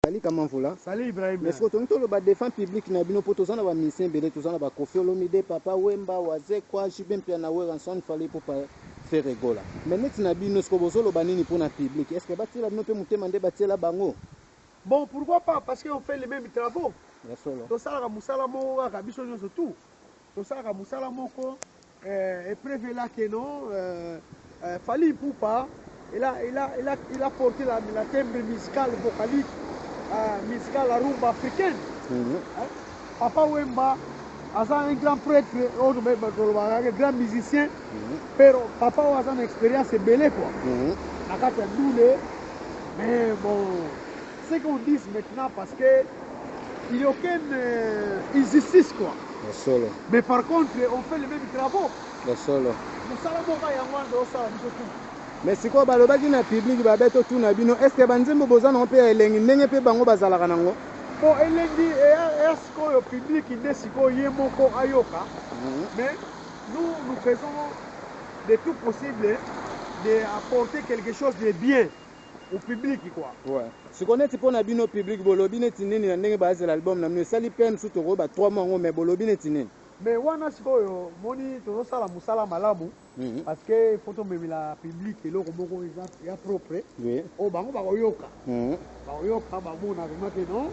Salut comment vous là? Salut Ibrahim. Mais ce que tu as défense public na bino poto zana ba mission belé to zana ba Koffi Olomide papa Wemba waze kwa jibem pia na we ranson fallait pour pas faire rigola. Mais net na bino ce que bozolo banini pour na public. Est-ce que batila bino pe mutema nde batila bango? Bon, pourquoi pas? Parce qu'on fait les mêmes travaux. Tout ça, la moussala moko, la biso surtout. Tout ça, la moussala moko, et prévu là que non, Fally Ipupa, il a porté la timbre musicale vocalique, musicale la rumba africaine. Papa Wemba, un grand prêtre, un grand musicien, pero papa a une expérience belle quoi. La carte doule, mais bon. Ce qu'on dit maintenant parce que il n'y a aucune injustice quoi. Mais par contre, on fait les mêmes travaux. Mais c'est quoi balobaki na public babeto tout na bino est-ce que banzembo bozana pe elengi ndenge pe bango bazalaka nango? Bon elengi est-ce que le public ndesiko yemoko ayoka. Mais nous faisons de tout possible d'apporter quelque chose de bien au public quoi. Ouais. Ce qu'on est pour na bino public bolobi neti nini na ndenge baze l'album na mino sali pen surtout roba 3 mois mais bolobi neti nini. Mais wana sikoyo moni to sala musala malamu parce que photo même la public et loko moko ya propre. Oui. O bango ba koyoka. Ba koyoka ba mona vraiment que non.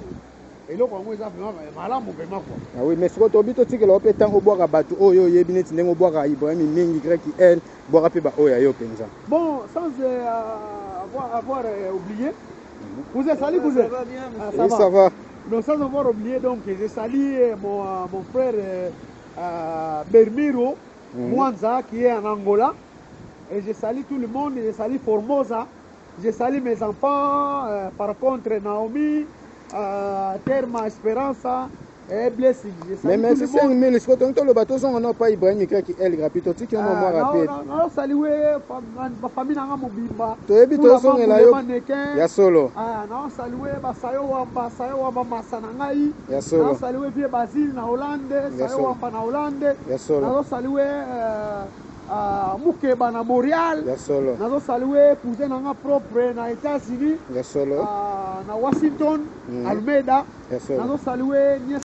Et loko ngo eza vraiment malamu vraiment quoi. Ah oui mais siko to bito tikela ope tango boaka batu oyo yebi neti ndenge boaka Ibrahim mingi grec elle boaka pe ba oya yo penza. Bon sans avoir oublié. Vous êtes salué, vous êtes? Oui, ça va. Donc sans avoir oublié, donc j'ai salué mon frère Bermiro Mwanza qui est en Angola. Et je salue tout le monde, je salue Formosa, je salue mes enfants, par contre Naomi, Terma Esperanza et Blessing. Mais merci 5 000, ce que le bateau sont on pas Ibrahim qui est gratuit, tu qui on m'a rappelé. Non, saluer ma famille na mobimba. To ebi to son la yo. Ya solo. Non, saluer ba sayo wamba masana ngai. Ya solo. Non, saluer vie Basile na Hollande, sayo wamba na Hollande. Ya solo. Non, saluer Mukeba na Montréal. Ya solo. Non, saluer cousin na propre na États-Unis. Ya solo. Na Washington, Almeida. Ya solo. Non, saluer